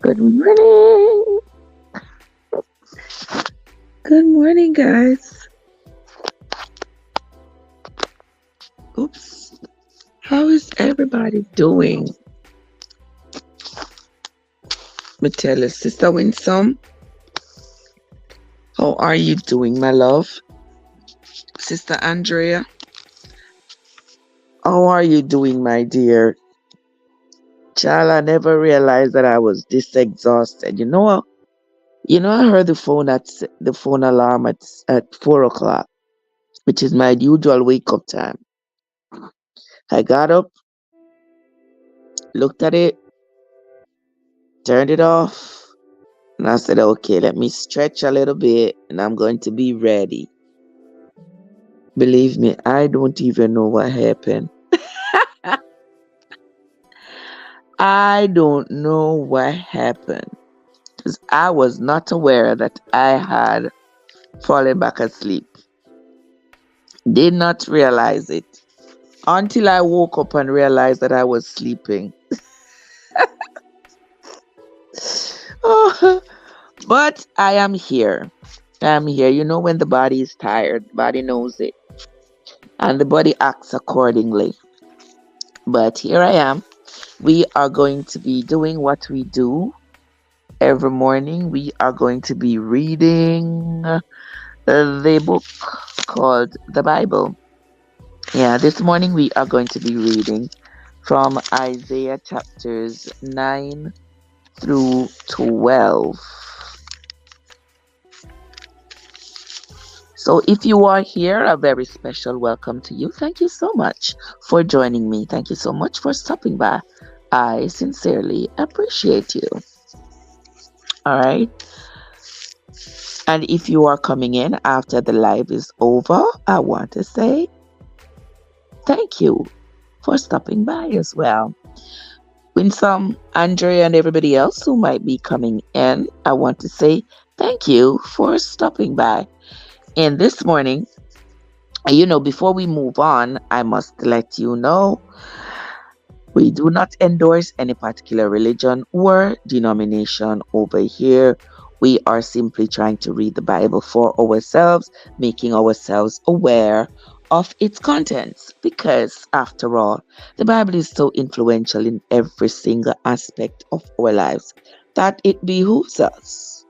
Good morning. Good morning, guys. Oops. How is everybody doing? Me tell you, Sister Winsome, how are you doing, my love? Sister Andrea, how are you doing, my dear? Child, I never realized that I was this exhausted. I heard the phone alarm at 4 o'clock, which is my usual wake up time. I got up, looked at it, turned it off, and I said, okay, let me stretch a little bit and I'm going to be ready. Believe me, I don't even know what happened. I don't know what happened because I was not aware that I had fallen back asleep. Did not realize it until I woke up and realized that I was sleeping. Oh, but I am here. I'm here. You know, when the body is tired, the body knows it, and the body acts accordingly. But here I am. We are going to be doing what we do every morning. We are going to be reading the book called the Bible. Yeah, this morning we are going to be reading from Isaiah chapters 9 through 12. So if you are here, a very special welcome to you. Thank you so much for joining me. Thank you so much for stopping by. I sincerely appreciate you. All right. And if you are coming in after the live is over, I want to say thank you for stopping by as well. Winsome, Andrea, and everybody else who might be coming in, I want to say thank you for stopping by. And this morning, before we move on, I must let you know we do not endorse any particular religion or denomination over here. We are simply trying to read the Bible for ourselves, making ourselves aware of its contents, because after all, the Bible is so influential in every single aspect of our lives that it behooves us.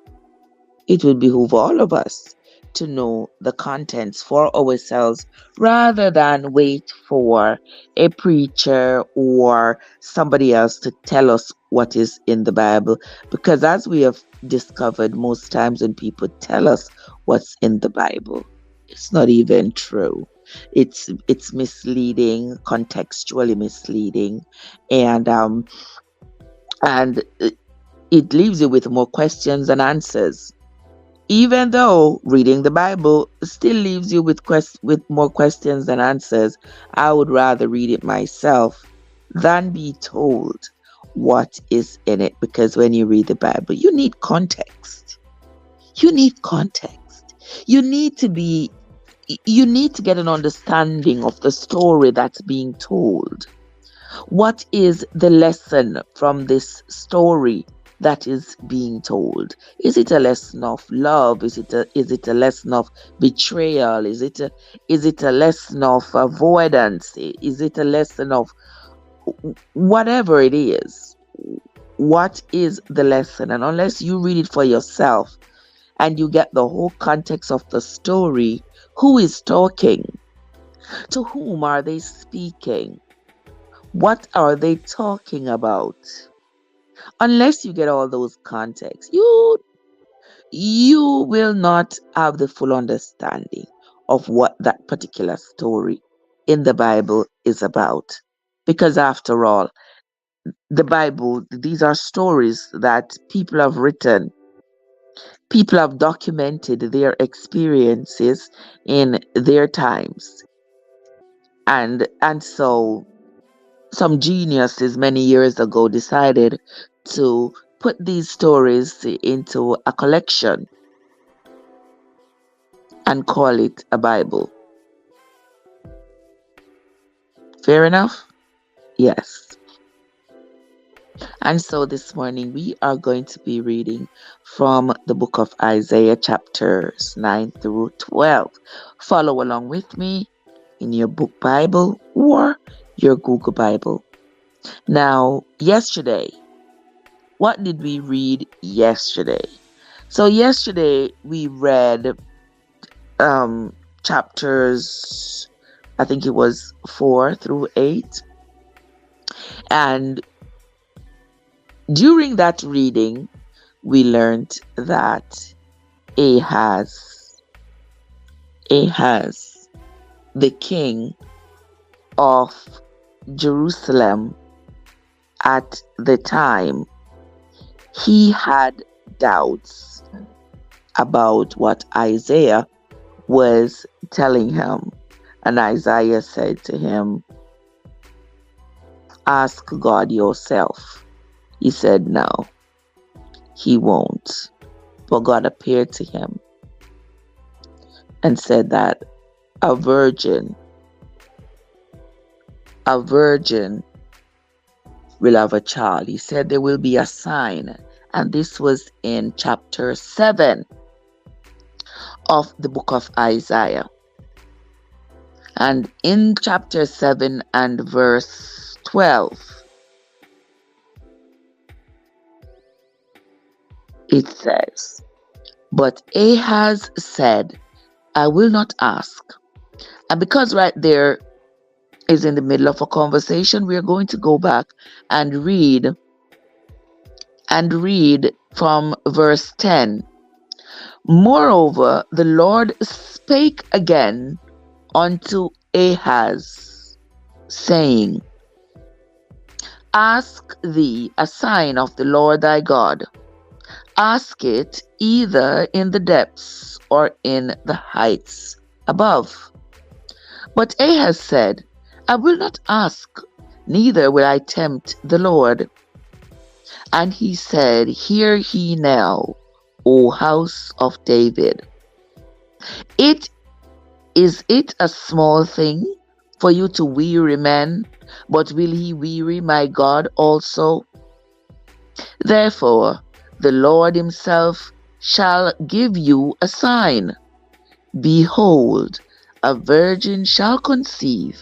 It will behoove all of us to know the contents for ourselves rather than wait for a preacher or somebody else to tell us what is in the Bible. Because as we have discovered, most times when people tell us what's in the Bible, it's not even true. It's misleading, contextually misleading, and it leaves you with more questions than answers. Even though reading the Bible still leaves you with more questions than answers, I would rather read it myself than be told what is in it. Because when you read the Bible, you need context. You need context. You need to get an understanding of the story that's being told. What is the lesson from this story that is being told? Is it a lesson of love? Is it a lesson of betrayal? Is it a lesson of avoidance? Is it a lesson of whatever it is? What is the lesson? And unless you read it for yourself and you get the whole context of the story, who is talking? To whom are they speaking? What are they talking about? Unless you get all those contexts, you will not have the full understanding of what that particular story in the Bible is about. Because after all, the Bible, these are stories that people have written. People have documented their experiences in their times. And so some geniuses many years ago decided to put these stories into a collection and call it a Bible. Fair enough? Yes. And so this morning we are going to be reading from the book of Isaiah, chapters 9 through 12. Follow along with me in your book Bible or your Google Bible. Now, yesterday, what did we read yesterday? So yesterday we read chapters, I think it was 4 through 8. And during that reading, we learned that Ahaz, the king of Jerusalem at the time, he had doubts about what Isaiah was telling him. And Isaiah said to him, "Ask God yourself." He said no, he won't. But God appeared to him and said that a virgin will have a child. He said there will be a sign. And this was in chapter 7 of the book of Isaiah. And in chapter 7 and verse 12, it says, "But Ahaz said, I will not ask." And because right there is in the middle of a conversation, we are going to go back and read from verse 10. "Moreover, the Lord spake again unto Ahaz, saying, Ask thee a sign of the Lord thy God. Ask it either in the depths or in the heights above." But Ahaz said, "I will not ask, neither will I tempt the Lord." And he said, "Hear ye now, O house of David. Is it a small thing for you to weary men, but will he weary my God also? Therefore the Lord himself shall give you a sign. Behold, a virgin shall conceive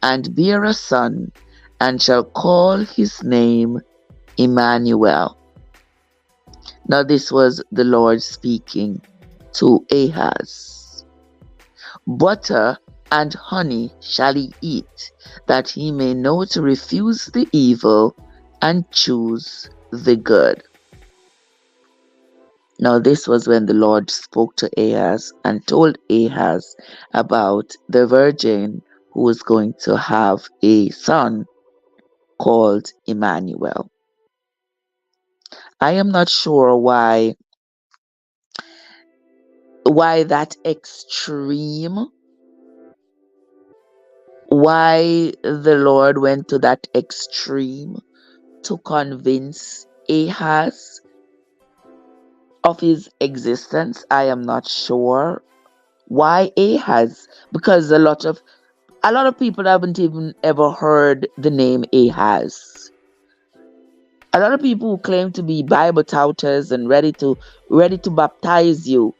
and bear a son, and shall call his name Emmanuel." Now this was the Lord speaking to Ahaz. "Butter and honey shall he eat, that he may know to refuse the evil and choose the good." Now this was when the Lord spoke to Ahaz and told Ahaz about the virgin who was going to have a son called Emmanuel. I am not sure why that extreme, why the Lord went to that extreme to convince Ahaz of his existence. I am not sure why Ahaz, because a lot of people haven't even ever heard the name Ahaz. A lot of people who claim to be Bible touters and ready to baptize you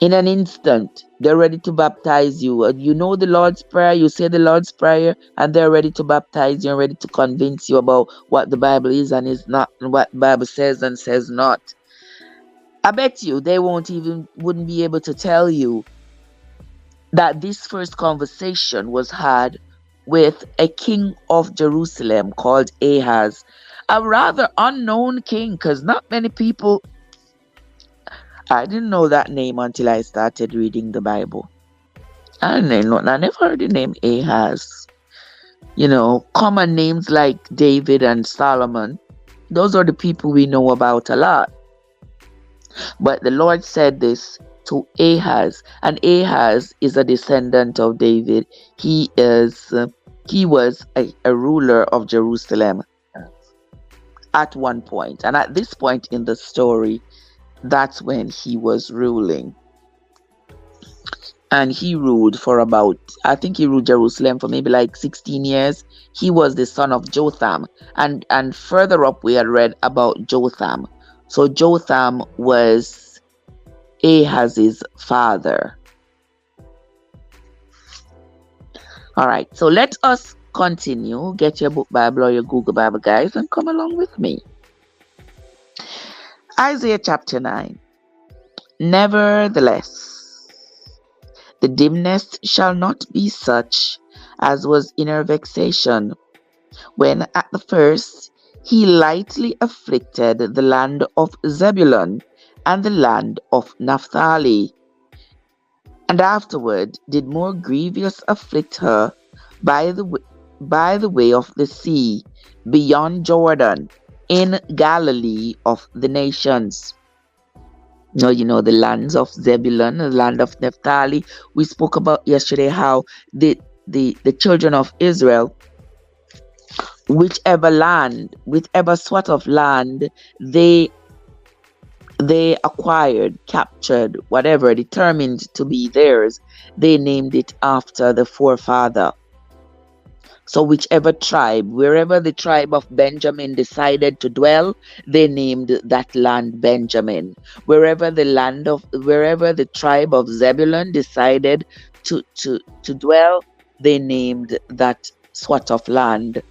in an instant. They're ready to baptize you. You know the Lord's Prayer, you say the Lord's Prayer, and they're ready to baptize you and ready to convince you about what the Bible is and is not, and what the Bible says and says not. I bet you they wouldn't be able to tell you that this first conversation was had with a king of Jerusalem called Ahaz, a rather unknown king, because not many people, I didn't know that name until I started reading the Bible. I never heard the name Ahaz. Common names like David and Solomon, those are the people we know about a lot. But the Lord said this to Ahaz, and Ahaz is a descendant of David. He was a ruler of Jerusalem at one point, and at this point in the story, that's when he was ruling. and he ruled for about, I think he ruled Jerusalem for maybe like 16 years. He was the son of Jotham, and further up we had read about Jotham. So Jotham was Ahaz's father. All right, so let us continue. Get your book Bible or your Google Bible, guys, and come along with me. Isaiah chapter 9. Nevertheless, the dimness shall not be such as was in her vexation, when at the first he lightly afflicted the land of Zebulun and the land of Naphtali, and afterward did more grievous afflict her by the way of the sea, beyond Jordan, in Galilee of the nations. Now, the lands of Zebulun, the land of Naphtali. We spoke about yesterday how the children of Israel, whichever sort of land they acquired, captured, whatever, determined to be theirs, they named it after the forefather. So whichever tribe, wherever the tribe of Benjamin decided to dwell, they named that land Benjamin. Wherever the tribe of Zebulun decided to dwell, they named that sort of land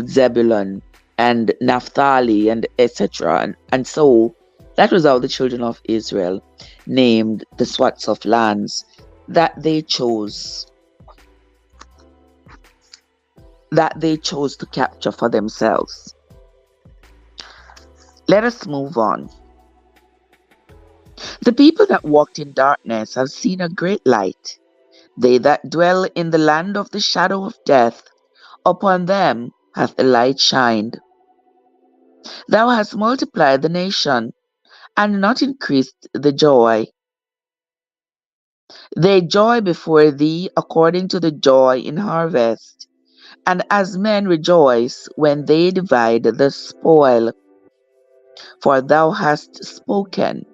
Zebulun, and Naphtali, and etc. And so that was how the children of Israel named the sorts of lands that they chose to capture for themselves. Let us move on. The people that walked in darkness have seen a great light. They that dwell in the land of the shadow of death, upon them hath the light shined. Thou hast multiplied the nation, and not increased the joy. They joy before thee according to the joy in harvest, and as men rejoice when they divide the spoil. For thou hast broken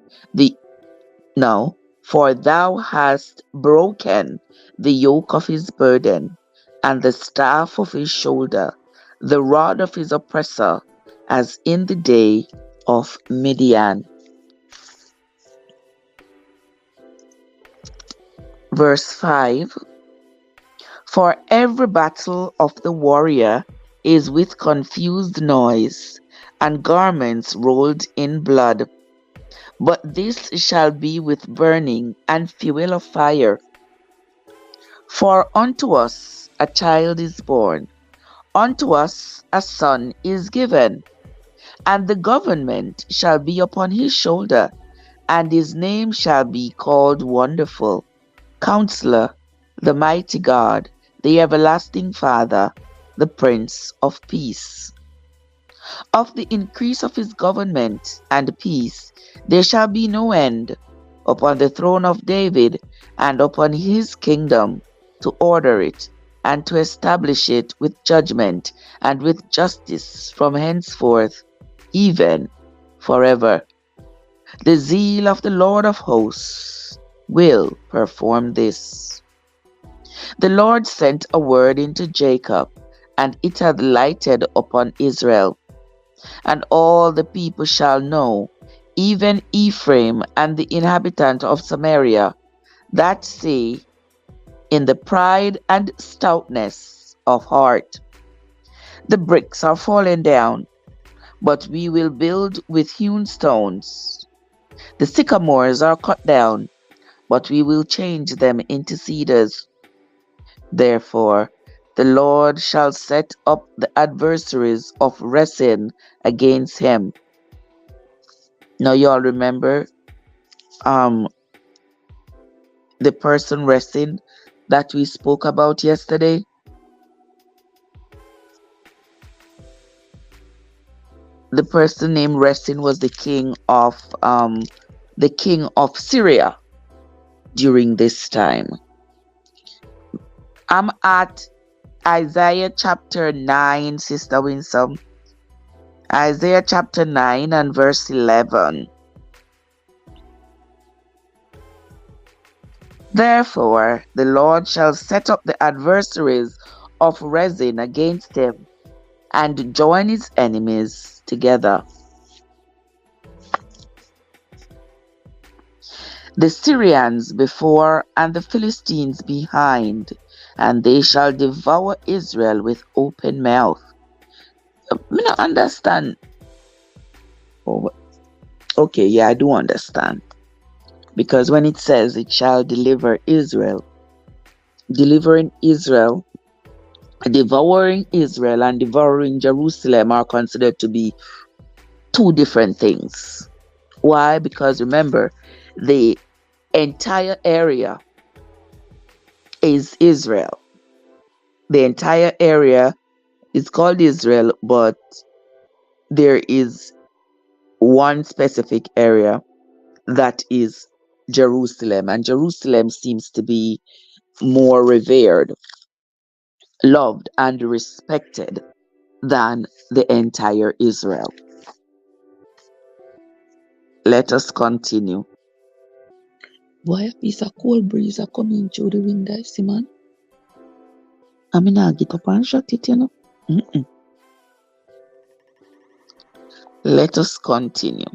the yoke of his burden, and the staff of his shoulder, the rod of his oppressor, as in the day of Midian. Verse 5. For every battle of the warrior is with confused noise, and garments rolled in blood. But this shall be with burning and fuel of fire. For unto us a child is born, unto us a son is given, and the government shall be upon his shoulder, and his name shall be called Wonderful, Counselor, the Mighty God, the Everlasting Father, the Prince of Peace. Of the increase of his government and peace there shall be no end, upon the throne of David and upon his kingdom, to order it and to establish it with judgment and with justice from henceforth, even forever. The zeal of the Lord of hosts will perform this. The Lord sent a word into Jacob, and it hath lighted upon Israel. And all the people shall know, even Ephraim and the inhabitant of Samaria, that say, in the pride and stoutness of heart, the bricks are fallen down, but we will build with hewn stones. The sycamores are cut down, but we will change them into cedars. Therefore, the Lord shall set up the adversaries of Rezin against him. Now you all remember the person Rezin that we spoke about yesterday? The person named Rezin was the king of Syria during this time. I'm at Isaiah chapter 9, Sister Winsome. Isaiah chapter 9 and verse 11. Therefore the Lord shall set up the adversaries of Rezin against him, and join his enemies together. The Syrians before and the Philistines behind, and they shall devour Israel with open mouth. Me not understand. Oh, okay, yeah, I do understand. Because when it says it shall deliver Israel, delivering Israel, devouring Israel and devouring Jerusalem are considered to be two different things. Why? Because remember, the entire area is Israel. The entire area is called Israel, but there is one specific area that is Jerusalem, and Jerusalem seems to be more revered, loved, and respected than the entire Israel. Let us continue. Why a piece of cold breeze are coming through the window, see man? I mean, I get up and shut it, you know. Mm-mm. Let us continue.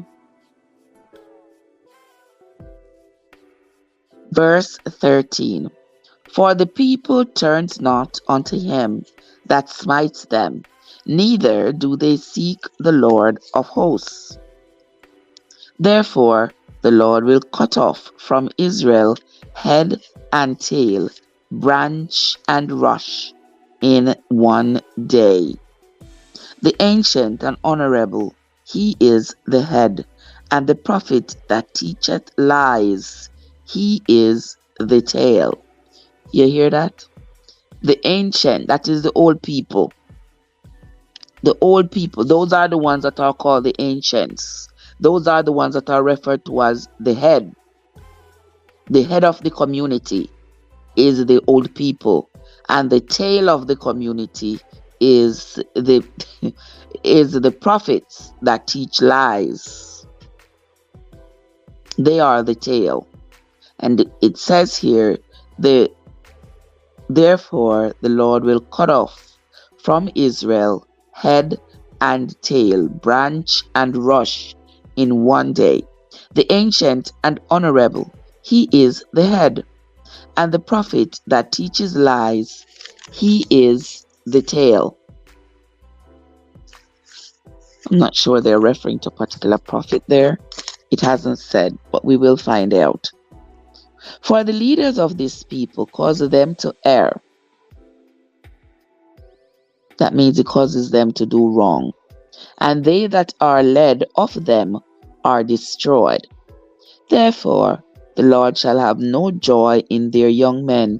Verse 13. For the people turns not unto him that smites them, neither do they seek the Lord of hosts. Therefore the Lord will cut off from Israel head and tail, branch and rush in one day. The ancient and honorable, he is the head, and the prophet that teacheth lies, he is the tail. You hear that? The ancient, that is the old people. The old people, those are the ones that are called the ancients. Those are the ones that are referred to as the head. The head of the community is the old people, and the tail of the community is the is the prophets that teach lies. They are the tail. And it says here, therefore the Lord will cut off from Israel head and tail, branch and rush in one day. The ancient and honorable, he is the head, and the prophet that teaches lies, he is the tail. I'm not sure they're referring to a particular prophet there. It hasn't said, but we will find out. For the leaders of this people cause them to err. That means it causes them to do wrong. And they that are led of them are destroyed. Therefore the Lord shall have no joy in their young men,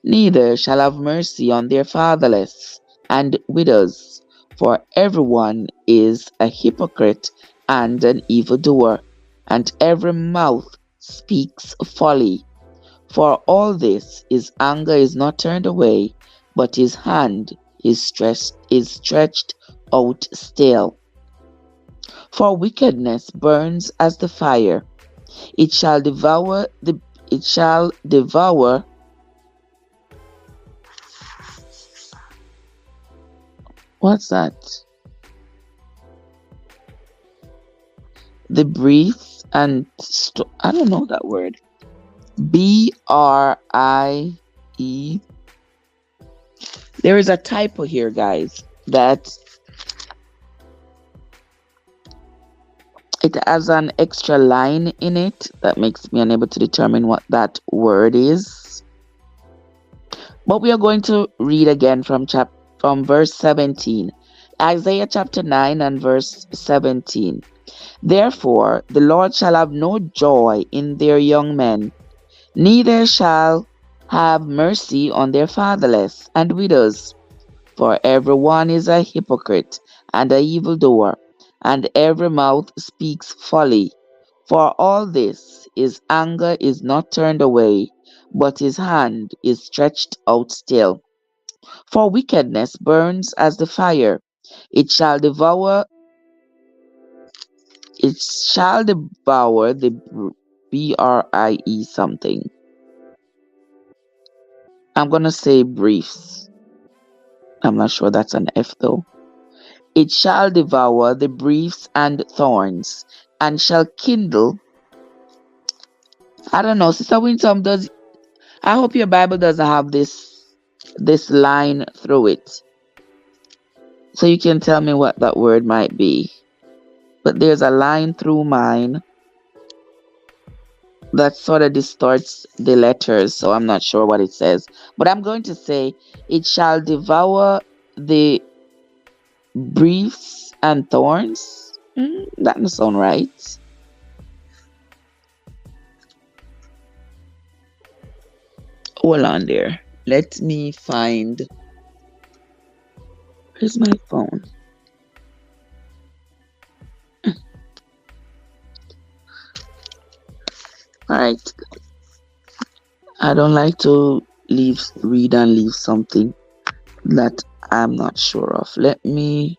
neither shall have mercy on their fatherless and widows. For everyone is a hypocrite and an evildoer, and every mouth speaks folly. For all this his anger is not turned away, but his hand is stretched out still. For wickedness burns as the fire; it shall devour what's that? The brief and I don't know that word. BRIE. There is a typo here, guys, that it has an extra line in it that makes me unable to determine what that word is. But we are going to read again from verse 17. Isaiah chapter 9 and verse 17. Therefore the Lord shall have no joy in their young men, neither shall have mercy on their fatherless and widows. For every one is a hypocrite and an evildoer, and every mouth speaks folly. For all this his anger is not turned away, but his hand is stretched out still. For wickedness burns as the fire; it shall devour the BRIE something. I'm gonna say briefs. I'm not sure that's an F though. It shall devour the briefs and thorns, and shall kindle. I don't know, Sister Winsome, does I hope your Bible doesn't have this line through it. So you can tell me what that word might be. But there's a line through mine that sort of distorts the letters, so I'm not sure what it says. But I'm going to say, it shall devour the briefs and thorns. That doesn't sound right. Hold on there. Let me find. Where's my phone? All right. I don't like to read and leave something that I'm not sure of. Let me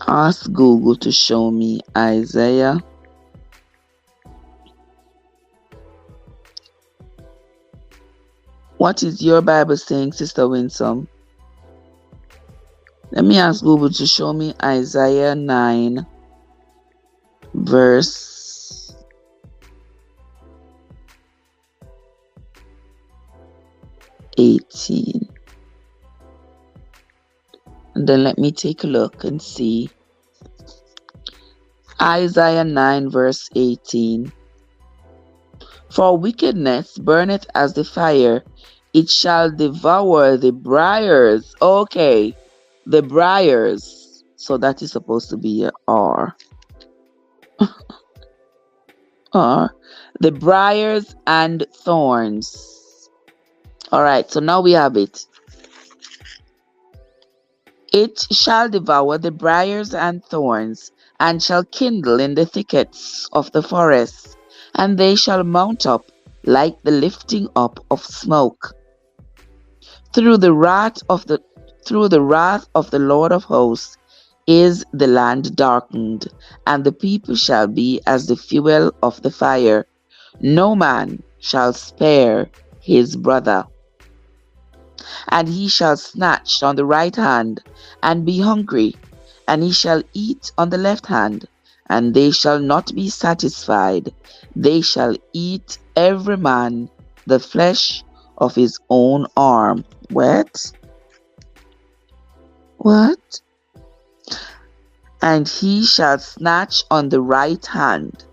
ask Google to show me Isaiah. What is your Bible saying, Sister Winsome? Let me ask Google to show me Isaiah 9, verse 18. And then let me take a look and see. Isaiah 9, verse 18. For wickedness burneth as the fire, it shall devour the briars. Okay, the briars. So that is supposed to be a R. R. The briars and thorns. All right, so now we have it. It shall devour the briars and thorns, and shall kindle in the thickets of the forest, and they shall mount up like the lifting up of smoke. Through the wrath of the Lord of hosts is the land darkened, and the people shall be as the fuel of the fire. No man shall spare his brother. And he shall snatch on the right hand, and be hungry, and he shall eat on the left hand, and they shall not be satisfied. They shall eat every man the flesh of his own arm. What? What? And he shall snatch on the right hand,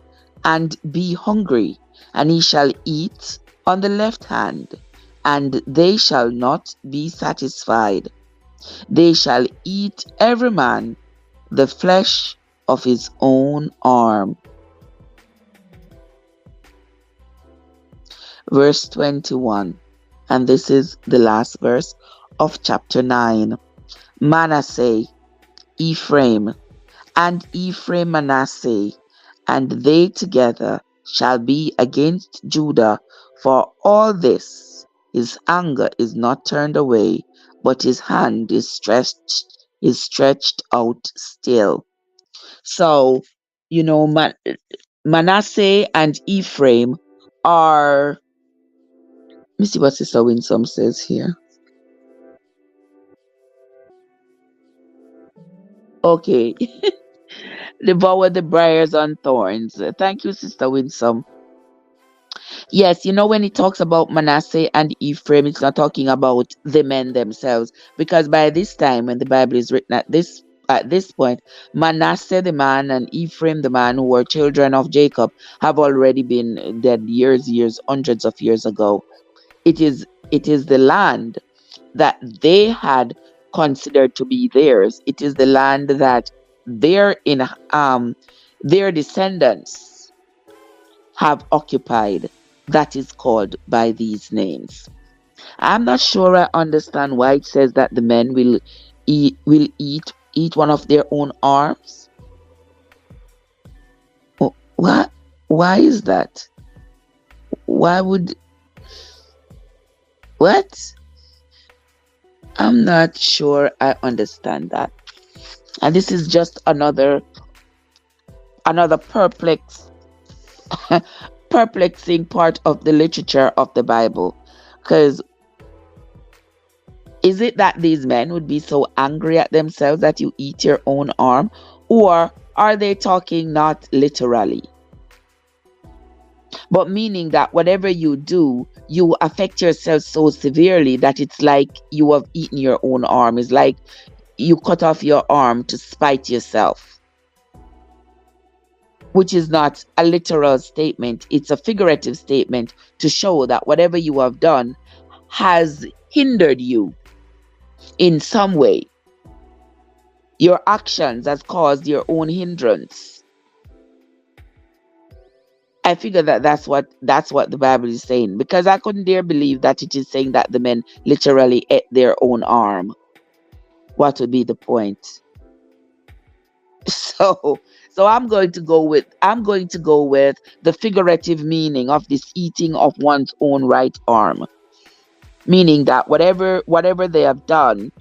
and be hungry, and he shall eat on the left hand, and they shall not be satisfied. They shall eat every man the flesh of his own arm. Verse 21, and this is the last verse of chapter 9. Manasseh, Ephraim, and Ephraim Manasseh, and they together shall be against Judah. For all this his anger is not turned away, but his hand is stretched out still. So, Manasseh and Ephraim are. Let me see what Sister Winsome says here. Okay. Devour the briars and thorns. Thank you, Sister Winsome. Yes, when it talks about Manasseh and Ephraim, it's not talking about the men themselves, because by this time, when the Bible is written at this point, Manasseh the man and Ephraim the man, who were children of Jacob, have already been dead years, hundreds of years ago. It is the land that they had considered to be theirs. It is the land that their descendants have occupied, that is called by these names. I'm not sure I understand why it says that the men will eat one of their own arms. What? Why is that? Why would? What? I'm not sure I understand that. And this is just another perplexing part of the literature of the Bible, because Is it that these men would be so angry at themselves that you eat your own arm? Or are they talking not literally, but meaning that whatever you do, you affect yourself so severely that it's like you have eaten your own arm? It's like you cut off your arm to spite yourself, which is not a literal statement. It's a figurative statement to show that whatever you have done has hindered you in some way. Your actions has caused your own hindrance. I figure that that's what the Bible is saying, because I couldn't dare believe that it is saying that the men literally ate their own arm. What would be the point? So I'm going to go with the figurative meaning of this eating of one's own right arm, meaning that whatever they have done,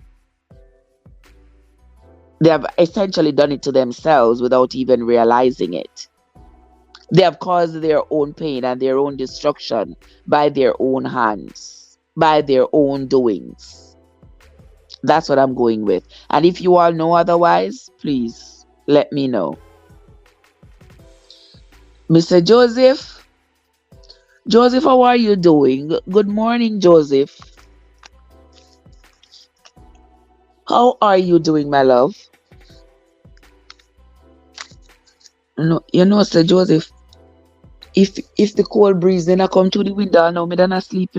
they have essentially done it to themselves without even realizing it. They have caused their own pain and their own destruction by their own hands, by their own doings. That's what I'm going with. And if you all know otherwise, please let me know. Mr. Joseph, how are you doing? Good morning, Joseph. How are you doing, my love? No, Sir Joseph, if the cold breeze then I come through the window now, me then I sleep,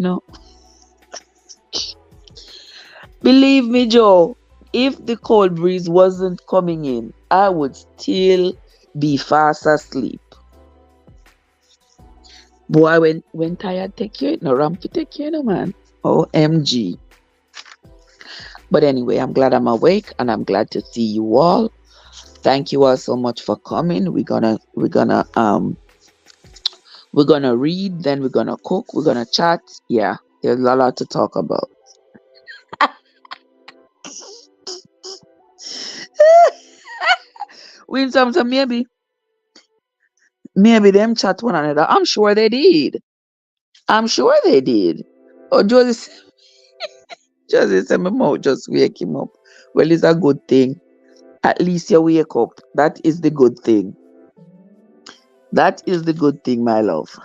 Believe me, Joe, if the cold breeze wasn't coming in, I would still be fast asleep. Boy, when tired, take care. No rampy, take care, no man. OMG. But anyway, I'm glad I'm awake and I'm glad to see you all. Thank you all so much for coming. We're gonna read, then we're gonna cook, we're gonna chat. Yeah, there's a lot to talk about. Winsome, so maybe them chat one another. I'm sure they did. Oh, Josie said my mouth just wake him up. Well, it's a good thing. At least you wake up. That is the good thing. That is the good thing, my love.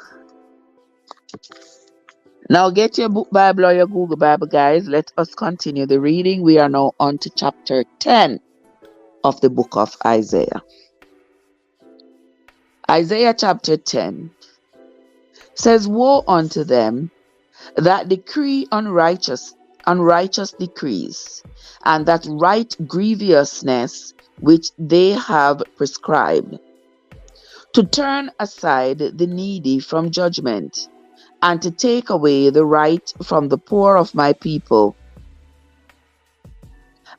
Now get your book Bible or your Google Bible, guys. Let us continue the reading. We are now on to chapter 10 of the book of Isaiah. Isaiah chapter 10 says, "Woe unto them that decree unrighteous decrees, and that write grievousness which they have prescribed, to turn aside the needy from judgment, and to take away the right from the poor of my people,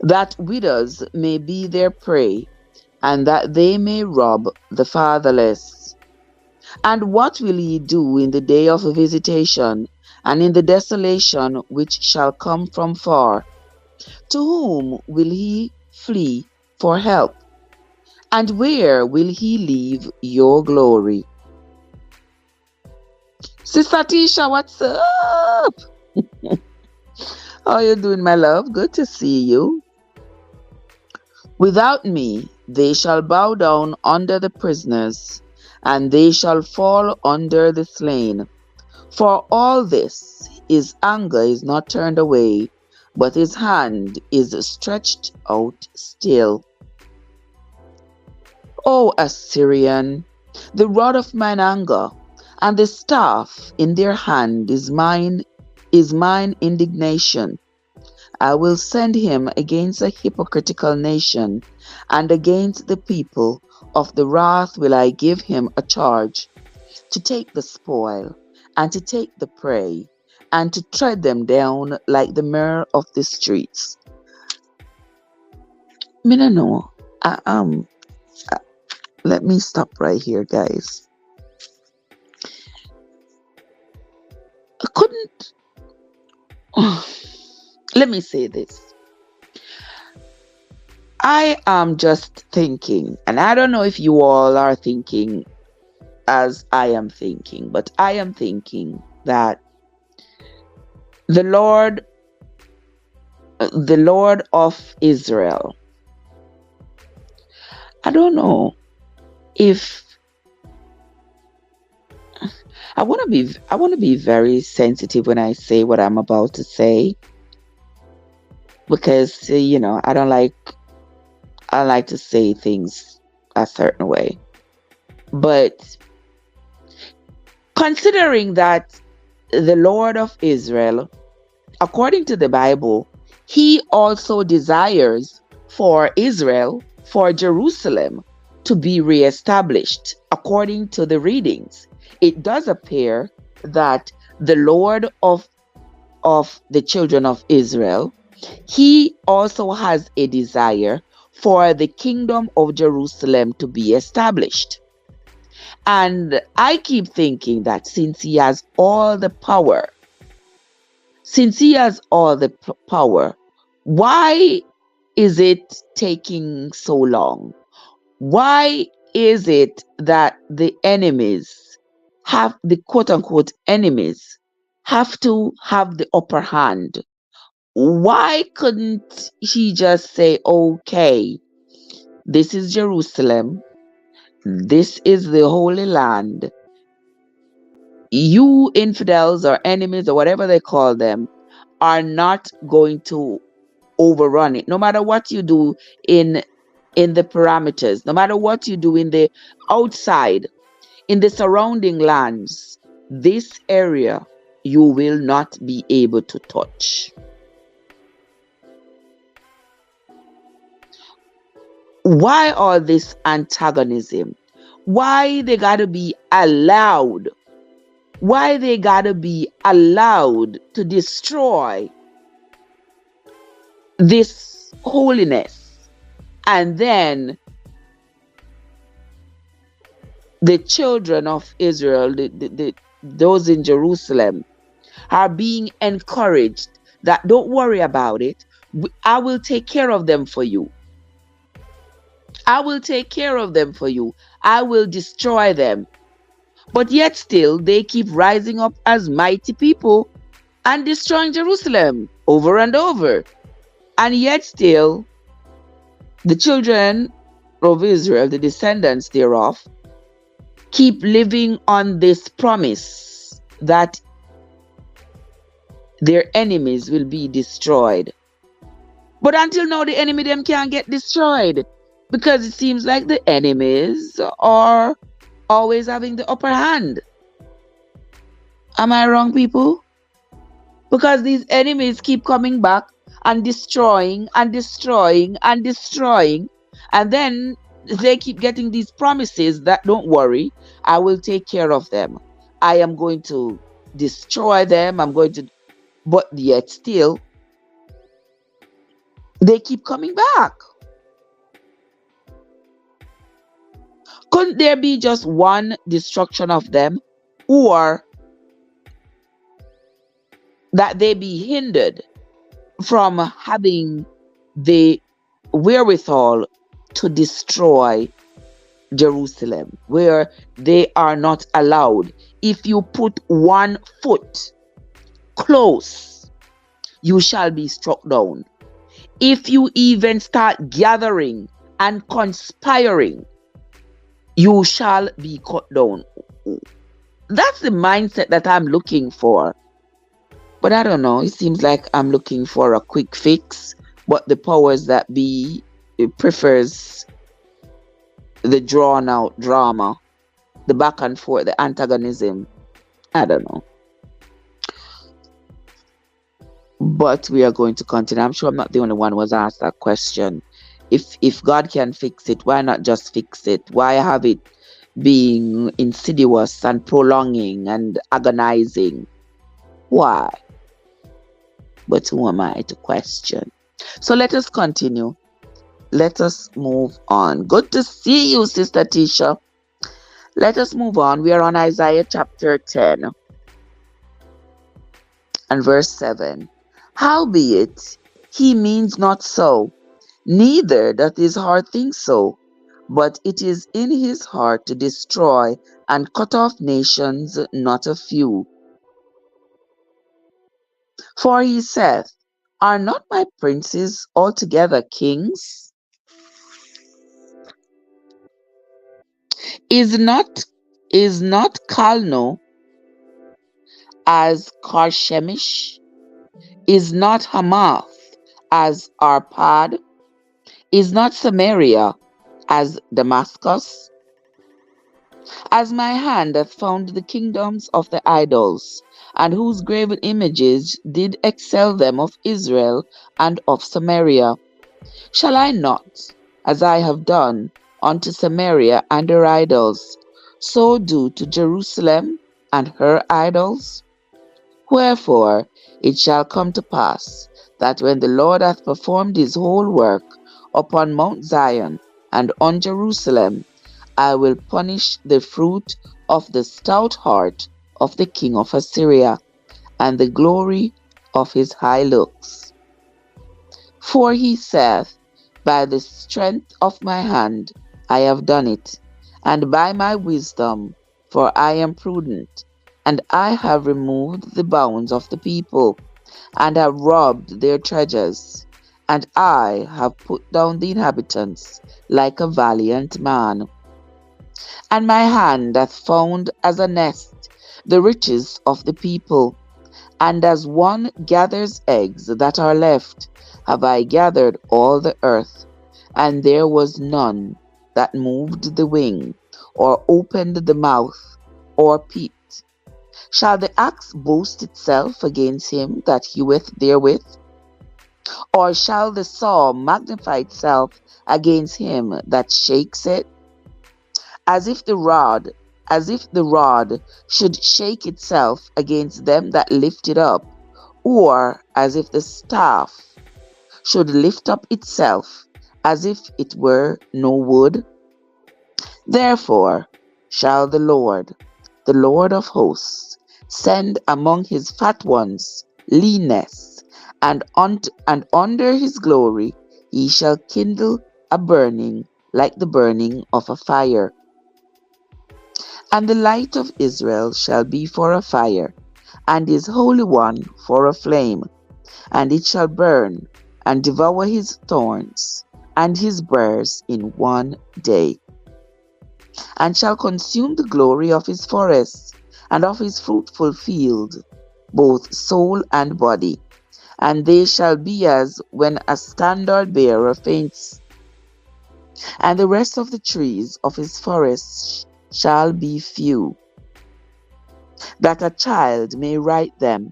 that widows may be their prey, and that they may rob the fatherless. And what will ye do in the day of visitation, and in the desolation which shall come from far? To whom will he flee for help? And where will he leave your glory?" Sister Tisha, what's up? How are you doing, my love? Good to see you. "Without me they shall bow down under the prisoners, and they shall fall under the slain. For all this his anger is not turned away, but his hand is stretched out still. O Assyrian, the rod of mine anger, and the staff in their hand is mine indignation. I will send him against a hypocritical nation, and against the people of the wrath will I give him a charge, to take the spoil, and to take the prey, and to tread them down like the mire of the streets." Me no know. Let me stop right here, guys. I couldn't. Let me say this. I am just thinking, and I don't know if you all are thinking as I am thinking, but I am thinking that the Lord the Lord of Israel. I don't know if I want to be very sensitive when I say what I'm about to say, because I like to say things a certain way. But considering that the Lord of Israel, according to the Bible, he also desires for Israel, for Jerusalem to be reestablished. According to the readings, it does appear that the Lord of the children of Israel, he also has a desire for the kingdom of Jerusalem to be established. And I keep thinking that since he has all the power, why is it taking so long? Why is it that the enemies the quote unquote enemies have to have the upper hand? Why couldn't he just say, okay, this is Jerusalem, this is the Holy Land, you infidels or enemies or whatever they call them are not going to overrun it, no matter what you do in the parameters, no matter what you do in the outside, in the surrounding lands, this area you will not be able to touch. Why all this antagonism? Why they gotta be allowed? Why they gotta be allowed to destroy this holiness? And then the children of Israel, those in Jerusalem, are being encouraged that don't worry about it. I will take care of them for you. I will take care of them for you. I will destroy them. But yet still, they keep rising up as mighty people and destroying Jerusalem over and over. And yet still, the children of Israel, the descendants thereof, keep living on this promise that their enemies will be destroyed. But until now, the enemy them can't get destroyed, because it seems like the enemies are always having the upper hand. Am I wrong, people? Because these enemies keep coming back and destroying and destroying and destroying, and then they keep getting these promises that don't worry, I will take care of them. I am going to destroy them. But yet still, they keep coming back. Couldn't there be just one destruction of them, or that they be hindered from having the wherewithal to destroy Jerusalem, where they are not allowed? If you put one foot close, you shall be struck down. If you even start gathering and conspiring, you shall be cut down. That's the mindset that I'm looking for. But I don't know, it seems like I'm looking for a quick fix, but the powers that be, it prefers the drawn out drama, the back and forth, the antagonism. I don't know. But we are going to continue. I'm sure I'm not the only one who was asked that question. If God can fix it, why not just fix it? Why have it being insidious and prolonging and agonizing? Why? But who am I to question? So let us continue. Let us move on. Good to see you, Sister Tisha. Let us move on. We are on Isaiah chapter 10 and verse 7. Howbeit, he means not so, neither doth his heart think so, but it is in his heart to destroy and cut off nations, not a few. For he saith, Are not my princes altogether kings? Is not Calno as Karshemish? Is not Hamath as Arpad? Is not Samaria as Damascus? As my hand hath found the kingdoms of the idols, and whose graven images did excel them of Israel and of Samaria, shall I not, as I have done unto Samaria and her idols, so do to Jerusalem and her idols? Wherefore it shall come to pass that when the Lord hath performed his whole work upon Mount Zion and on Jerusalem, I will punish the fruit of the stout heart of the king of Assyria, and the glory of his high looks. For he saith, By the strength of my hand I have done it, and by my wisdom, for I am prudent, and I have removed the bounds of the people, and have robbed their treasures, and I have put down the inhabitants like a valiant man. And my hand hath found as a nest the riches of the people, and as one gathers eggs that are left, have I gathered all the earth, and there was none that moved the wing, or opened the mouth, or peeped. Shall the axe boast itself against him that heweth therewith? Or shall the saw magnify itself against him that shakes it? As if the rod, as if the rod should shake itself against them that lift it up, or as if the staff should lift up itself, as if it were no wood? Therefore shall the Lord of hosts, send among his fat ones leanness, and under his glory he shall kindle a burning like the burning of a fire. And the light of Israel shall be for a fire, and his Holy One for a flame, and it shall burn and devour his thorns and his briers in one day, and shall consume the glory of his forests and of his fruitful field, both soul and body. And they shall be as when a standard bearer faints, and the rest of the trees of his forests shall be few, that a child may write them.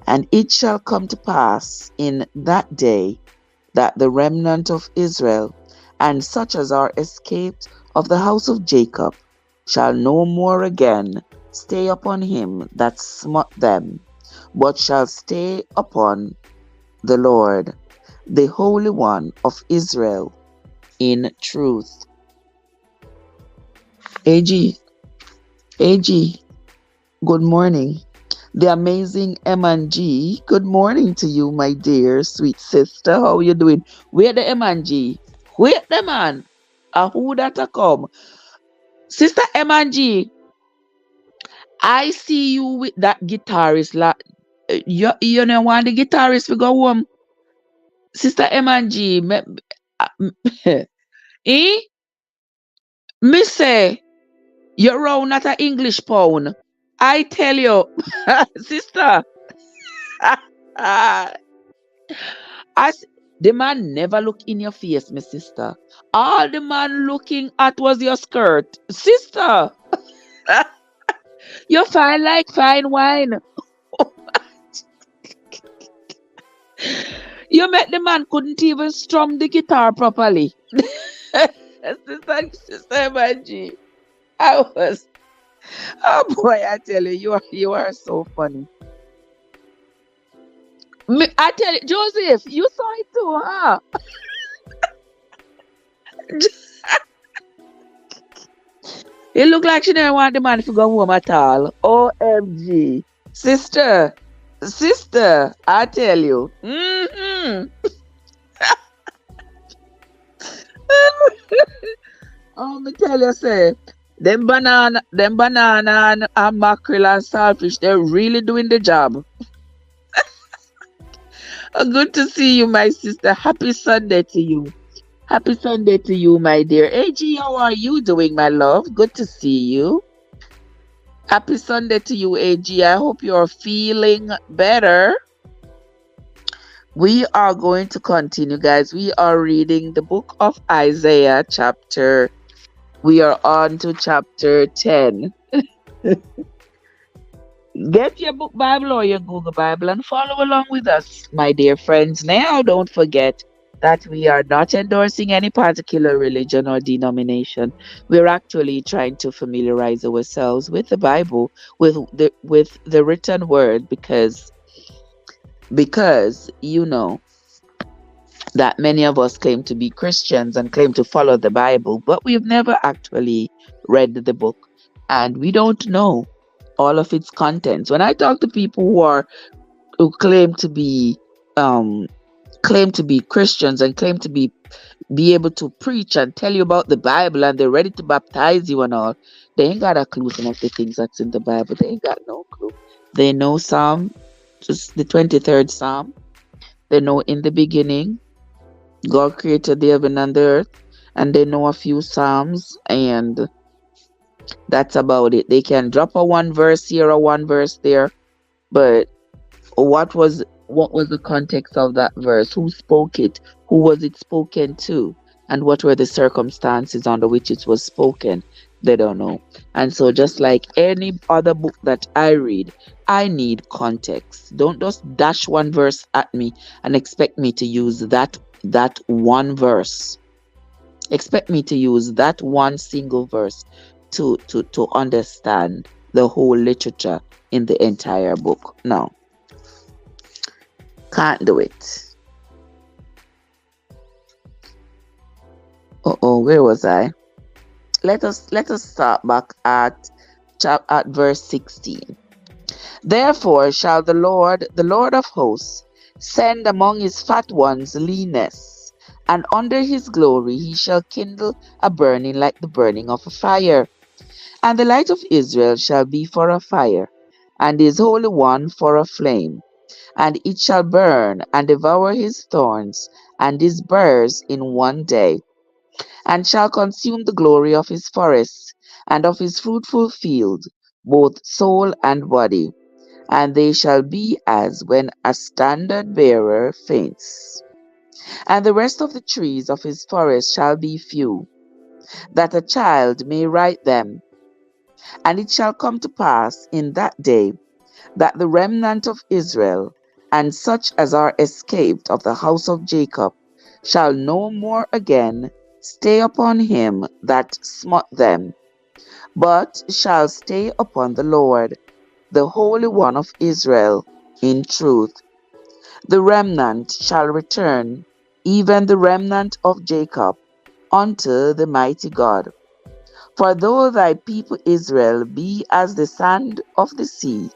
And it shall come to pass in that day that the remnant of Israel, and such as are escaped of the house of Jacob, shall no more again stay upon him that smote them, but shall stay upon the Lord, the Holy One of Israel, in truth. AG, AG, good morning. The amazing M&G, good morning to you, my dear sweet sister. How you doing? Where the M&G? Wait the man. Who that a come? Sister M&G, I see you with that guitarist. You know want the guitarist we go home? Sister M&G, eh? Me say, you're round at a English pound. I tell you, sister. I the man never look in your face, my sister. All the man looking at was your skirt. Sister, you fine like fine wine. You met the man couldn't even strum the guitar properly. Sister Manji. I was, oh boy, I tell you, you are so funny. I tell you, Joseph, you saw it too, huh? It looked like she didn't want the man to go home at all. OMG. Sister, I tell you. Oh, me tell you, say, them banana and mackerel and saltfish, they're really doing the job. Good to see you, my sister. Happy Sunday to you. Happy Sunday to you, my dear. AG, how are you doing, my love? Good to see you. Happy Sunday to you, AG. I hope you're feeling better. We are going to continue, guys. We are reading the book of Isaiah, we are on to chapter 10. Get your book Bible or your Google Bible and follow along with us, my dear friends. Now, don't forget that we are not endorsing any particular religion or denomination. We're actually trying to familiarize ourselves with the Bible, with the written word, because you know that many of us claim to be Christians and claim to follow the Bible, but we've never actually read the book and we don't know all of its contents. When I talk to people who um claim to be Christians and claim to be able to preach and tell you about the Bible and they're ready to baptize you and all, they ain't got a clue some of the things that's in the Bible. They ain't got no clue. They know just the 23rd Psalm. They know in the beginning God created the heaven and the earth, and they know a few Psalms, and that's about it. They can drop a one verse here or one verse there, but what was the context of that verse? Who spoke it? Who was it spoken to? And what were the circumstances under which it was spoken? They don't know. And so, just like any other book that I read, I need context. Don't just dash one verse at me and expect me to use that one verse. Expect me to use that one single verse to understand the whole literature in the entire book. No, can't do it. Where was I? Let us start back at verse 16. Therefore shall the Lord of hosts, send among his fat ones leanness, and under his glory he shall kindle a burning like the burning of a fire. And the light of Israel shall be for a fire, and his Holy One for a flame. And it shall burn and devour his thorns and his burrs in one day, and shall consume the glory of his forests and of his fruitful field, both soul and body. And they shall be as when a standard bearer faints. And the rest of the trees of his forest shall be few, that a child may write them. And it shall come to pass in that day that the remnant of Israel, and such as are escaped of the house of Jacob, shall no more again stay upon him that smote them, but shall stay upon the Lord, the Holy One of Israel, in truth. The remnant shall return, even the remnant of Jacob, unto the mighty God. For though thy people Israel be as the sand of the sea,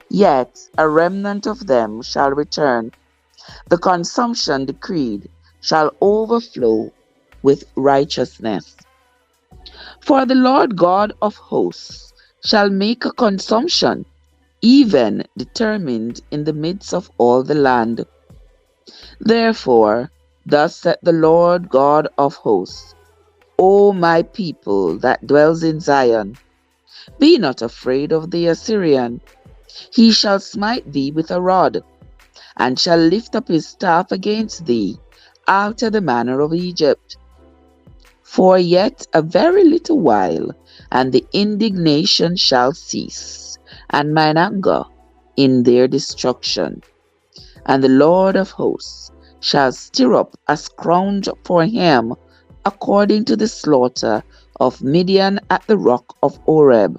yet a remnant of them shall return. The consumption decreed shall overflow with righteousness. For the Lord God of hosts shall make a consumption, even determined in the midst of all the land. Therefore, thus saith the Lord God of hosts, O my people that dwells in Zion, be not afraid of the Assyrian. He shall smite thee with a rod, and shall lift up his staff against thee, after the manner of Egypt. For yet a very little while, and the indignation shall cease, and mine anger in their destruction. And the Lord of hosts shall stir up a scrounge for him, according to the slaughter of Midian at the rock of Oreb.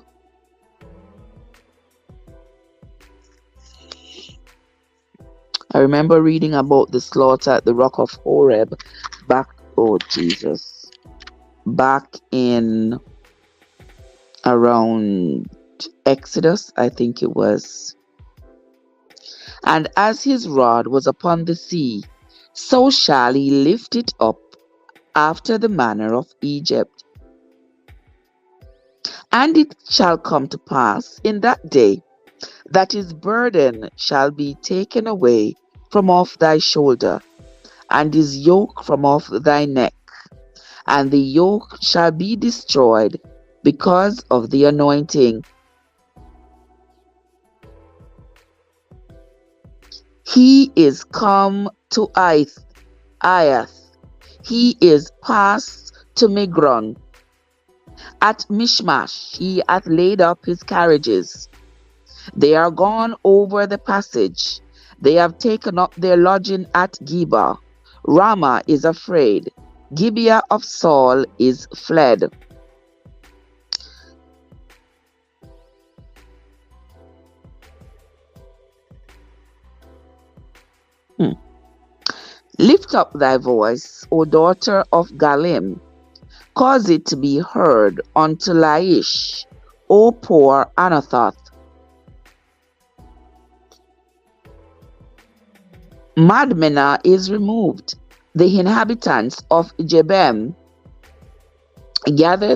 I remember reading about the slaughter at the rock of Horeb back in around Exodus, I think it was. And as his rod was upon the sea, so shall he lift it up after the manner of Egypt. And it shall come to pass in that day that his burden shall be taken away from off thy shoulder, and his yoke from off thy neck, and the yoke shall be destroyed because of the anointing. He is come to Aiath. He is passed to Migron. At Mishmash he hath laid up his carriages. They are gone over the passage. They have taken up their lodging at Geba. Ramah is afraid. Gibeah of Saul is fled. Lift up thy voice, O daughter of Galim. Cause it to be heard unto Laish, O poor Anathoth. Madmenah is removed. The inhabitants of Jebem gather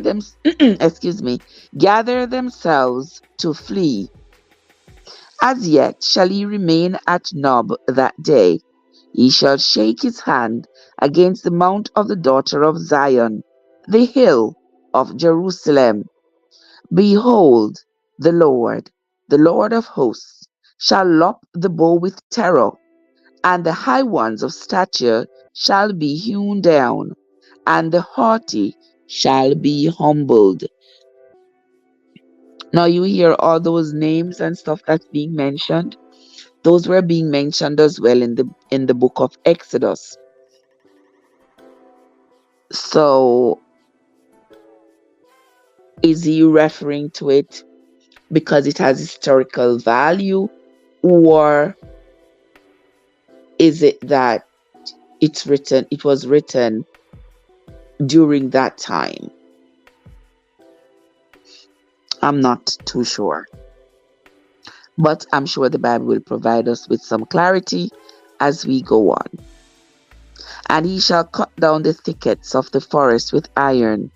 themselves to flee. As yet shall he remain at Nob that day. He shall shake his hand against the mount of the daughter of Zion, the hill of Jerusalem. Behold, the Lord of hosts, shall lop the bow with terror, and the high ones of stature shall be hewn down, and the haughty shall be humbled. Now you hear all those names and stuff that's being mentioned. Those were being mentioned as well in the book of Exodus. So is he referring to it because it has historical value, or is it that it was written during that time? I'm not too sure. But I'm sure the Bible will provide us with some clarity as we go on. And he shall cut down the thickets of the forest with iron,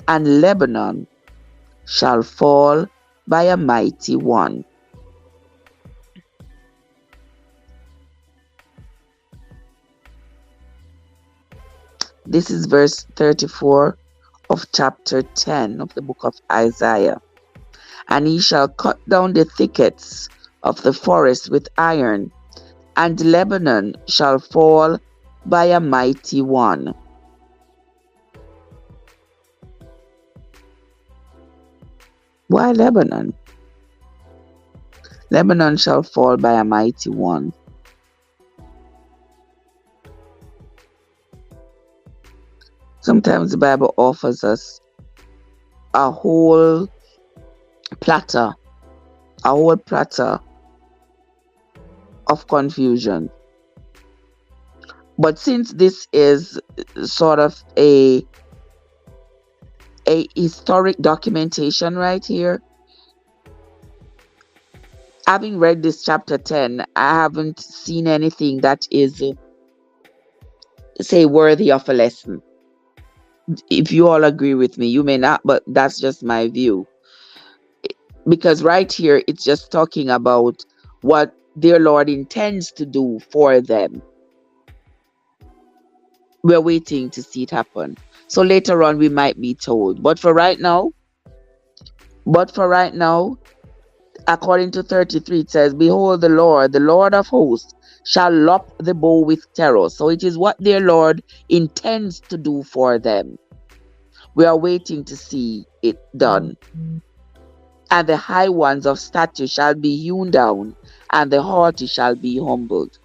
and Lebanon shall fall by a mighty one. This is verse 34 of chapter 10 of the book of Isaiah. And he shall cut down the thickets of the forest with iron, and Lebanon shall fall by a mighty one. Why Lebanon? Lebanon shall fall by a mighty one. Sometimes the Bible offers us a whole platter of confusion. But since this is sort of a historic documentation right here, having read this chapter 10, I haven't seen anything that is, say, worthy of a lesson. If you all agree with me, you may not, but that's just my view. Because right here, it's just talking about what their Lord intends to do for them. We're waiting to see it happen. So later on, we might be told. But for right now, according to 33, it says, behold, the Lord of hosts, shall lop the bow with terror. So it is what their Lord intends to do for them. We are waiting to see it done. And the high ones of stature shall be hewn down, and the haughty shall be humbled.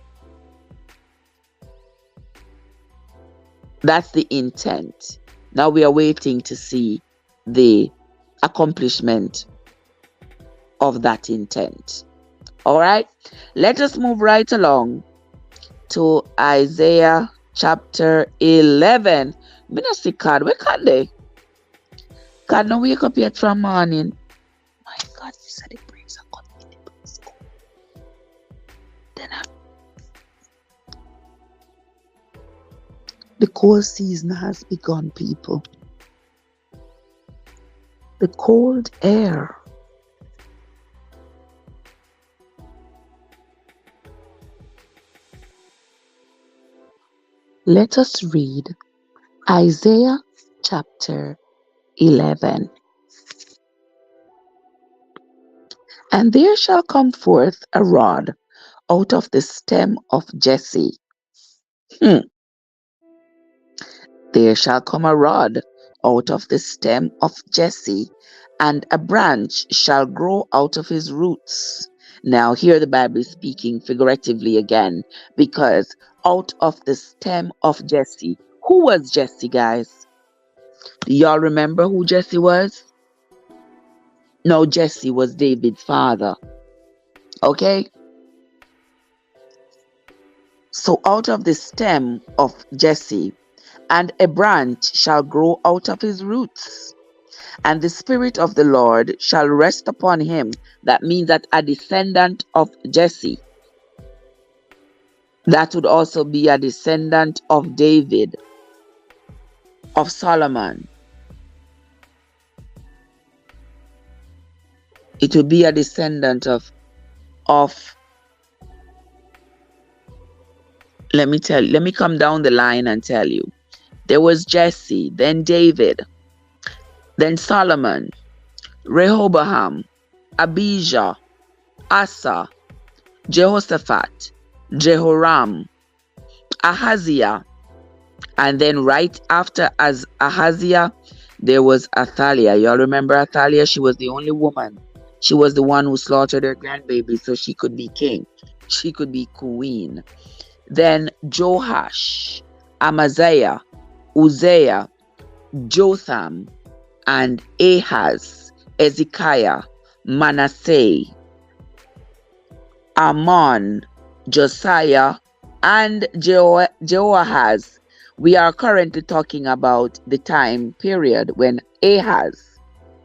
That's the intent. Now we are waiting to see the accomplishment of that intent. All right, let us move right along to Isaiah chapter 11. Me no see God. Where can they? God no wake up yet from morning. My God, you said the breeze are coming. The breeze go. Then the cold season has begun, people. The cold air. Let us read Isaiah chapter 11. And there shall come forth a rod out of the stem of Jesse. Hmm. There shall come a rod out of the stem of Jesse, and a branch shall grow out of his roots. Now, here the Bible is speaking figuratively again, because out of the stem of Jesse. Who was Jesse, guys? Do y'all remember who Jesse was? No, Jesse was David's father. Okay? So, out of the stem of Jesse, and a branch shall grow out of his roots. And the Spirit of the Lord shall rest upon him. That means that a descendant of Jesse. That would also be a descendant of David, of Solomon. It would be a descendant of let me come down the line and tell you. There was Jesse, then David, then Solomon, Rehoboam, Abijah, Asa, Jehoshaphat, Jehoram, Ahaziah, and then right after as Ahaziah, there was Athaliah. Y'all remember Athaliah? She was the only woman. She was the one who slaughtered her grandbaby so she could be king. She could be queen. Then Joash, Amaziah, Uzziah, Jotham, and Ahaz, Ezekiah, Manasseh, Amon, Josiah, and Jehoahaz. We are currently talking about the time period when Ahaz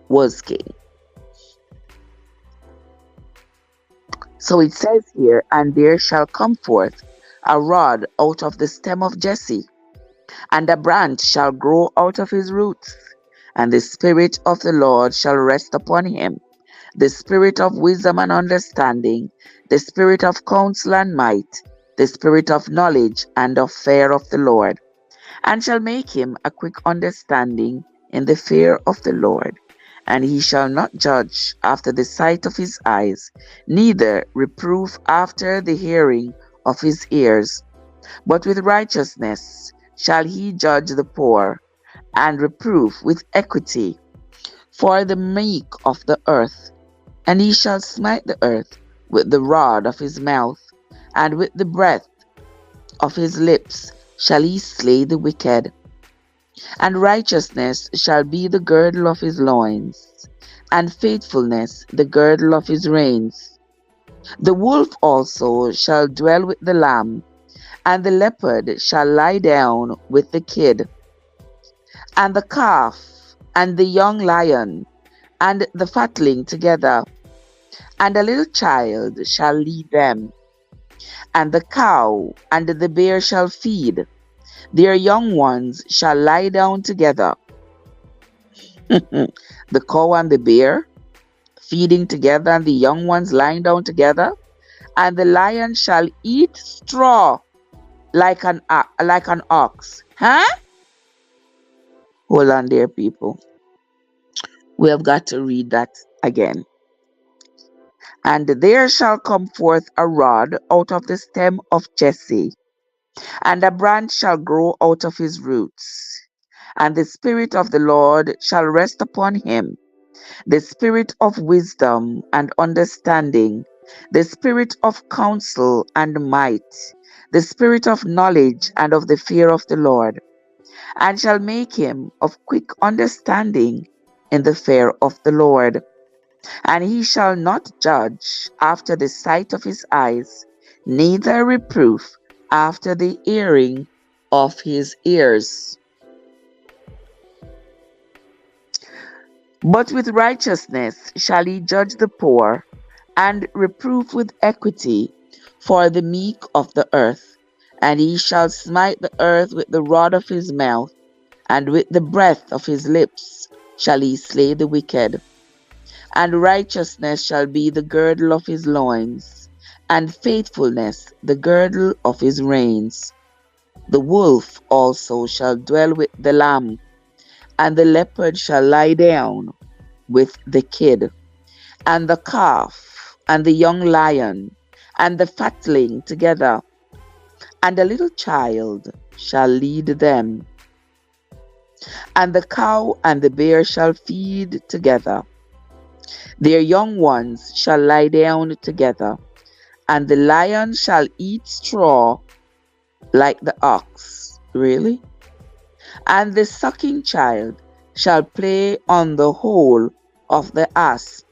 was king. So it says here, and there shall come forth a rod out of the stem of Jesse, and a branch shall grow out of his roots, and the Spirit of the Lord shall rest upon him, the Spirit of wisdom and understanding, the Spirit of counsel and might, the Spirit of knowledge and of fear of the Lord, and shall make him a quick understanding in the fear of the Lord. And he shall not judge after the sight of his eyes, neither reprove after the hearing of his ears. But with righteousness shall he judge the poor, and reprove with equity for the meek of the earth. And he shall smite the earth with the rod of his mouth, and with the breath of his lips shall he slay the wicked. And righteousness shall be the girdle of his loins, and faithfulness the girdle of his reins. The wolf also shall dwell with the lamb, and the leopard shall lie down with the kid, and the calf, and the young lion, and the fatling together, and a little child shall lead them. And the cow and the bear shall feed, their young ones shall lie down together. The cow and the bear feeding together, and the young ones lying down together. And the lion shall eat straw like an ox. Huh? Hold on there, people. We have got to read that again. And there shall come forth a rod out of the stem of Jesse, and a branch shall grow out of his roots. And the Spirit of the Lord shall rest upon him, the Spirit of wisdom and understanding, the Spirit of counsel and might, the Spirit of knowledge and of the fear of the Lord, and shall make him of quick understanding in the fear of the Lord. And he shall not judge after the sight of his eyes, neither reprove after the hearing of his ears. But with righteousness shall he judge the poor, and reprove with equity for the meek of the earth. And he shall smite the earth with the rod of his mouth, and with the breath of his lips shall he slay the wicked. And righteousness shall be the girdle of his loins, and faithfulness the girdle of his reins. The wolf also shall dwell with the lamb, and the leopard shall lie down with the kid, and the calf, and the young lion, and the fatling together, and a little child shall lead them. And the cow and the bear shall feed together. Their young ones shall lie down together, and the lion shall eat straw like the ox. Really? And the sucking child shall play on the hole of the asp,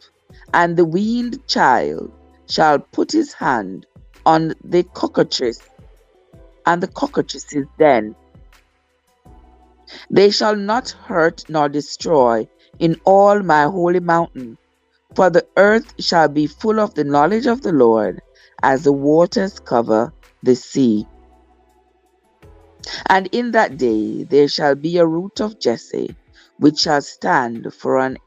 and the weaned child shall put his hand on the cockatrice, and the cockatrice's den. They shall not hurt nor destroy in all my holy mountain, for the earth shall be full of the knowledge of the Lord, as the waters cover the sea. And in that day there shall be a root of Jesse, which shall stand for an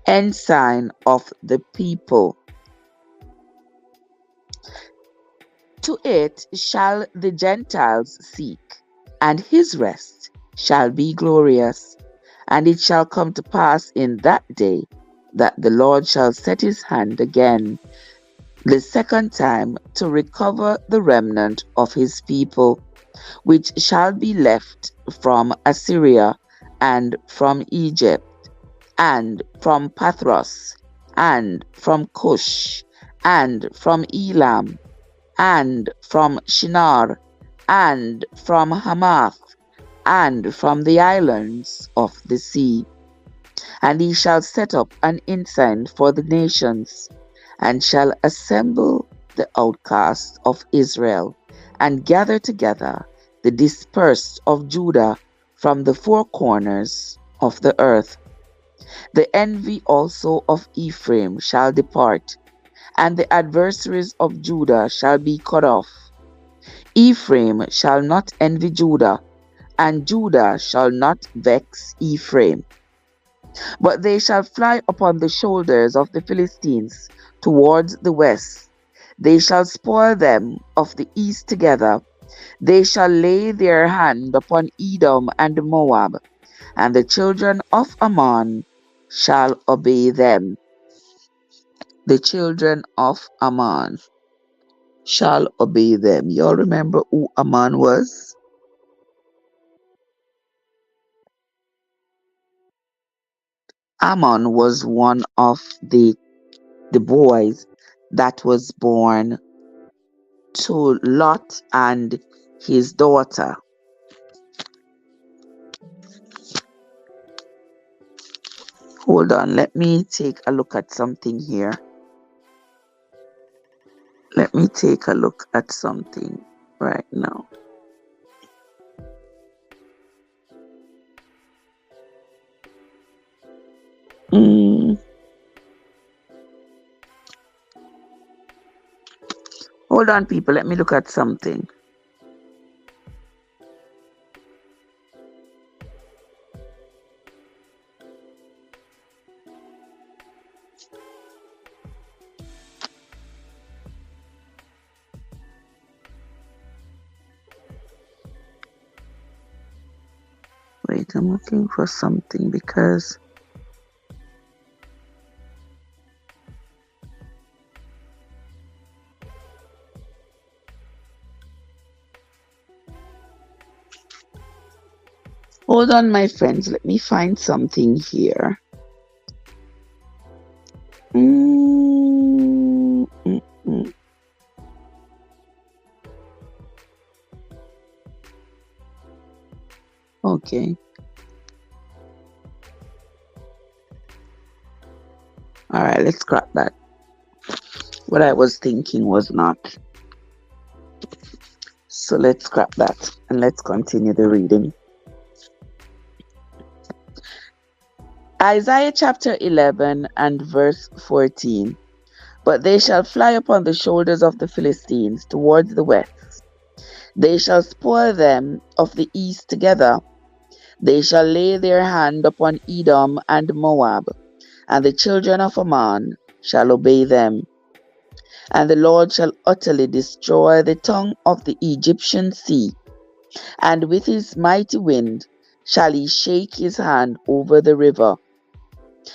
ensign of the people. To it shall the Gentiles seek, and his rest shall be glorious. And it shall come to pass in that day that the Lord shall set his hand again, the second time, to recover the remnant of his people, which shall be left from Assyria, and from Egypt, and from Pathros, and from Cush, and from Elam, and from Shinar, and from Hamath, and from the islands of the sea. And he shall set up an ensign for the nations, and shall assemble the outcasts of Israel, and gather together the dispersed of Judah from the four corners of the earth. The envy also of Ephraim shall depart, and the adversaries of Judah shall be cut off. Ephraim shall not envy Judah, and Judah shall not vex Ephraim. But they shall fly upon the shoulders of the Philistines towards the west. They shall spoil them of the east together. They shall lay their hand upon Edom and Moab, and the children of Ammon shall obey them. The children of Ammon shall obey them. Y'all remember who Ammon was? Ammon was one of the boys that was born to Lot and his daughter. Hold on, let me take a look at something here. Let me take a look at something right now. Hold on, people. Let me look at something. Wait, I'm looking for something because hold on, my friends. Let me find something here. Okay. All right, let's scrap that. What I was thinking was not. So let's scrap that and let's continue the reading. Isaiah chapter 11 and verse 14. But they shall fly upon the shoulders of the Philistines towards the west. They shall spoil them of the east together. They shall lay their hand upon Edom and Moab, and the children of Ammon shall obey them. And the Lord shall utterly destroy the tongue of the Egyptian sea, And with his mighty wind shall he shake his hand over the river,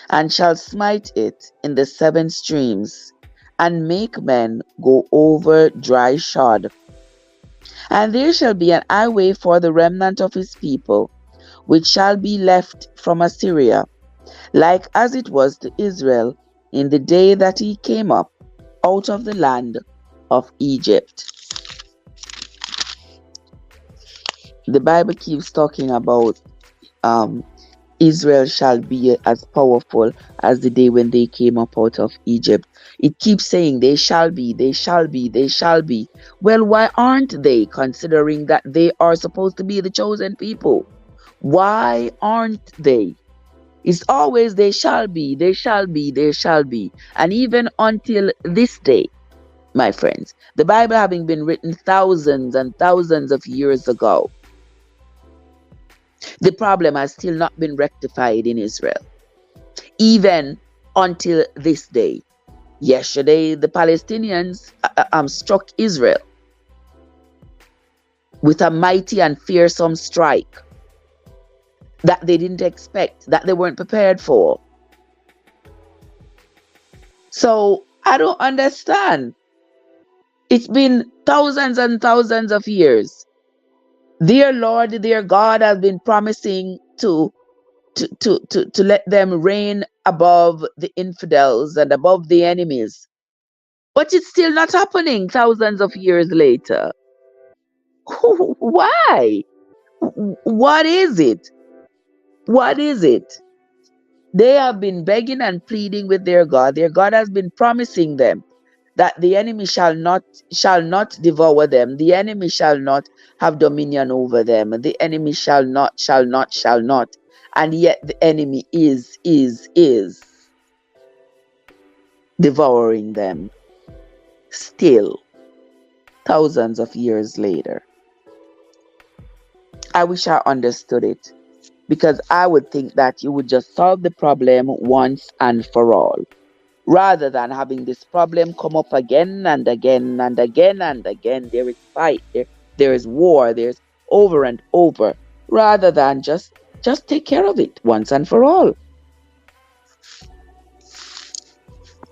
and shall smite it in the 7 streams, and make men go over dry shod. And there shall be an highway for the remnant of his people, which shall be left from Assyria, like as it was to Israel in the day that he came up out of the land of Egypt. The Bible keeps talking about Israel shall be as powerful as the day when they came up out of Egypt. It keeps saying they shall be, they shall be, they shall be. Well, why aren't they, considering that they are supposed to be the chosen people? Why aren't they? It's always they shall be, they shall be, they shall be. And even until this day, my friends, the Bible having been written thousands and thousands of years ago, the problem has still not been rectified in Israel, even until this day. Yesterday, the Palestinians struck Israel with a mighty and fearsome strike that they didn't expect, that they weren't prepared for. So I don't understand. It's been thousands and thousands of years. Their Lord, their God has been promising to let them reign above the infidels and above the enemies. But it's still not happening thousands of years later. Why? What is it? What is it? They have been begging and pleading with their God. Their God has been promising them that the enemy shall not devour them. The enemy shall not have dominion over them. The enemy shall not. And yet the enemy is devouring them still, thousands of years later. I wish I understood it, because I would think that you would just solve the problem once and for all, rather than having this problem come up again and again and again and again. There is fight, there is war, there's over and over, rather than just take care of it once and for all.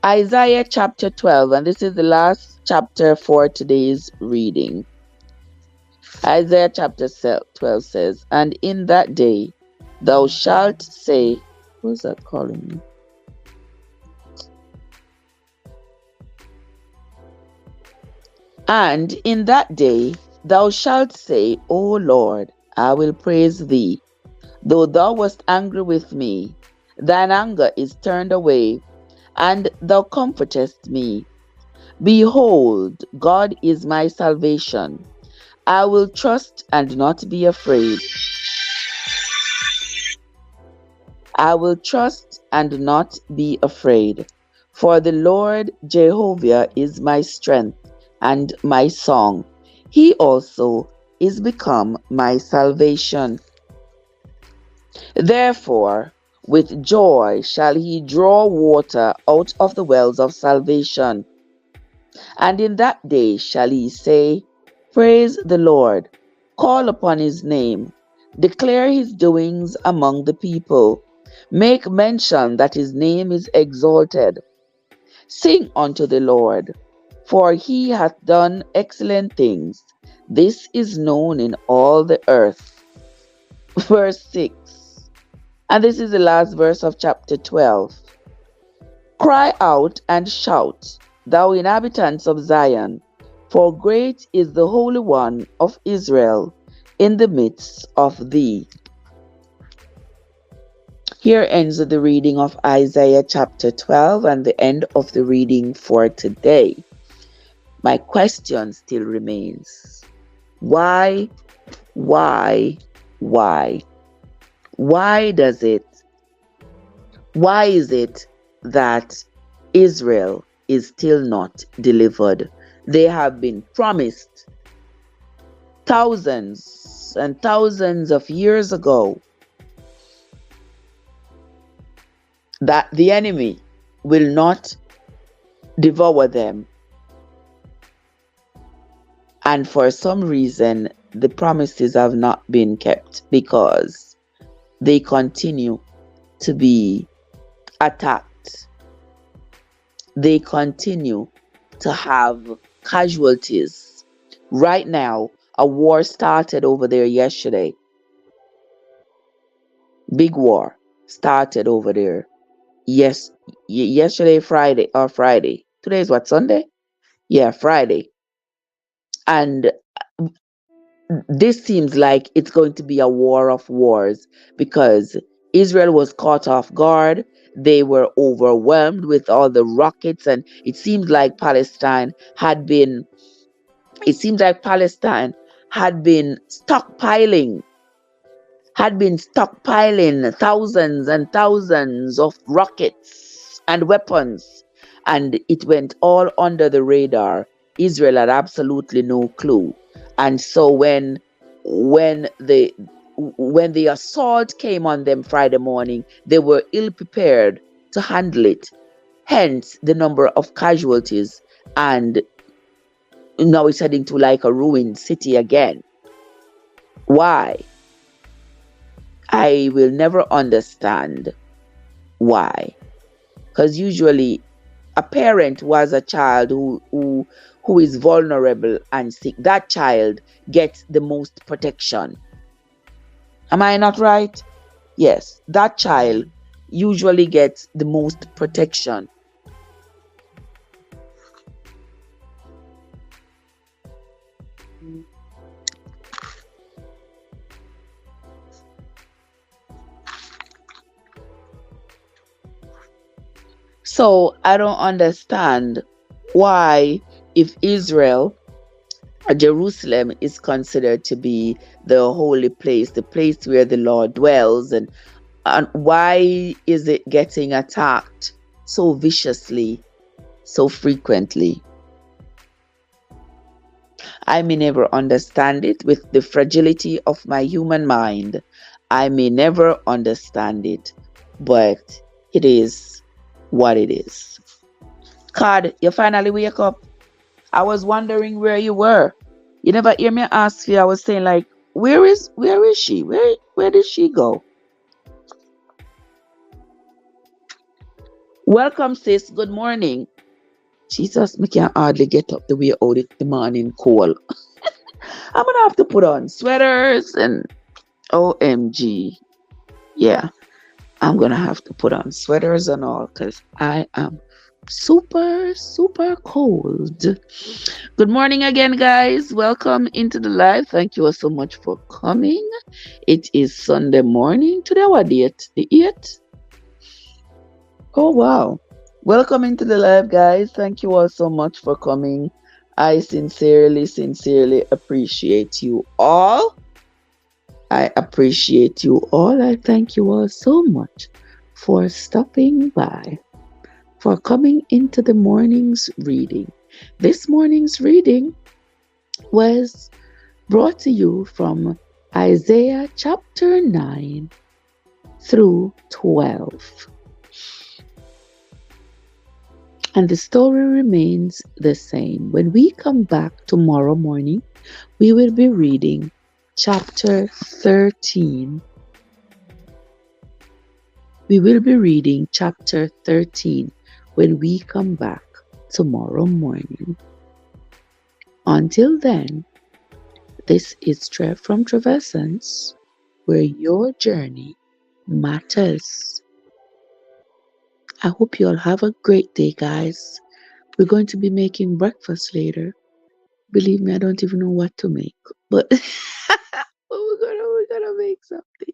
Isaiah chapter 12, and this is the last chapter for today's reading. Isaiah chapter 12 says, and in that day thou shalt say, who's that calling me? And in that day thou shalt say, O Lord, I will praise thee. Though thou wast angry with me, thine anger is turned away, and thou comfortest me. Behold, God is my salvation. I will trust and not be afraid. I will trust and not be afraid. For the Lord Jehovah is my strength and my song. He also is become my salvation. Therefore, with joy shall he draw water out of the wells of salvation. And in that day shall he say, praise the Lord, call upon his name, declare his doings among the people, make mention that his name is exalted. Sing unto the Lord, for he hath done excellent things. This is known in all the earth. Verse 6. And this is the last verse of chapter 12. Cry out and shout, thou inhabitants of Zion, for great is the Holy One of Israel in the midst of thee. Here ends the reading of Isaiah chapter 12 and the end of the reading for today. My question still remains. Why? Why is it that Israel is still not delivered? They have been promised thousands and thousands of years ago that the enemy will not devour them. And for some reason, the promises have not been kept because they continue to be attacked. They continue to have casualties. Right now, a war started over there yesterday. Big war started over there. Yes, yesterday, Friday. Today is what, Sunday? Yeah, Friday. And this seems like it's going to be a war of wars because Israel was caught off guard. They were overwhelmed with all the rockets, and it seems like Palestine had been stockpiling thousands and thousands of rockets and weapons, and it went all under the radar. Israel had absolutely no clue. And so when the assault came on them Friday morning, they were ill prepared to handle it. Hence the number of casualties, and now it's heading to like a ruined city again. Why? I will never understand why. Because usually a parent who has a child who is vulnerable and sick, that child gets the most protection. Am I not right? Yes, that child usually gets the most protection. So I don't understand why, if Jerusalem is considered to be the holy place, the place where the Lord dwells, and why is it getting attacked so viciously, so frequently? I may never understand it. With the fragility of my human mind, I may never understand it, but it is what it is. Card, you finally wake up. I was wondering where you were. You never hear me ask you. I was saying like, where is she? Where did she go? Welcome, sis. Good morning. Jesus, me can't hardly get up the way out the morning cold. I'm gonna have to put on sweaters and OMG. Yeah, I'm gonna have to put on sweaters and all because I am super, super cold. Good morning again, guys. Welcome into the live. Thank you all so much for coming. It is Sunday morning. Today, what date? The 8th? Oh, wow. Welcome into the live, guys. Thank you all so much for coming. I sincerely, sincerely appreciate you all. I appreciate you all. I thank you all so much for stopping by, for coming into the morning's reading. This morning's reading was brought to you from Isaiah chapter 9 through 12. And the story remains the same. When we come back tomorrow morning, we will be reading chapter 13. We will be reading chapter 13 when we come back tomorrow morning. Until then, this is Trev from Treversance, where your journey matters. I hope you all have a great day, guys. We're going to be making breakfast later. Believe me, I don't even know what to make, but we're gonna make something.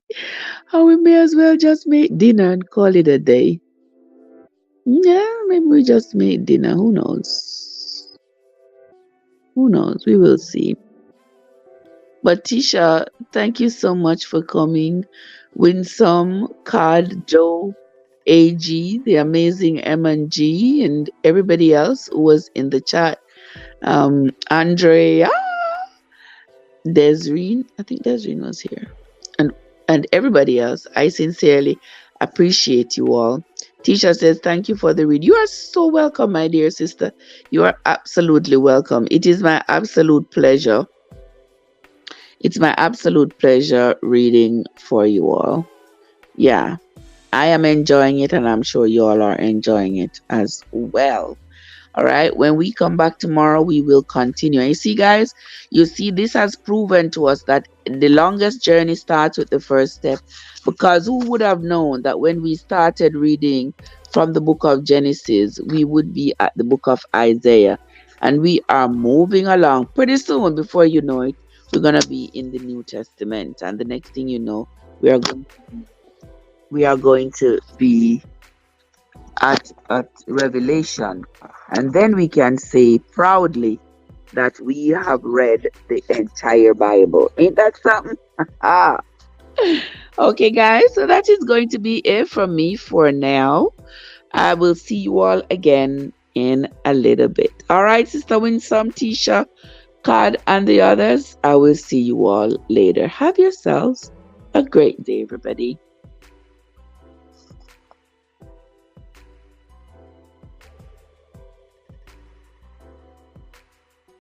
And we may as well just make dinner and call it a day. Yeah, maybe we just make dinner. Who knows? Who knows? We will see. But Tisha, thank you so much for coming. Winsome, Card, Joe, AG, the amazing M&G, and everybody else who was in the chat. Andrea, Desreen, I think Desreen was here. And everybody else, I sincerely appreciate you all. Tisha says, thank you for the read. You are so welcome, my dear sister. You are absolutely welcome. It is my absolute pleasure. It's my absolute pleasure reading for you all. Yeah, I am enjoying it, and I'm sure you all are enjoying it as well. All right. When we come back tomorrow, we will continue. And you see, guys, you see, this has proven to us that the longest journey starts with the first step. Because who would have known that when we started reading from the book of Genesis, we would be at the book of Isaiah. And we are moving along pretty soon. Before you know it, we're going to be in the New Testament. And the next thing you know, we are going, we are going to be at Revelation, and then we can say proudly that we have read the entire Bible. Ain't that something? Ah. Okay, guys, so that is going to be it from me for now. I will see you all again in a little bit. All right, Sister Winsome, Tisha, Cod, and the others, I will see you all later. Have yourselves a great day, everybody.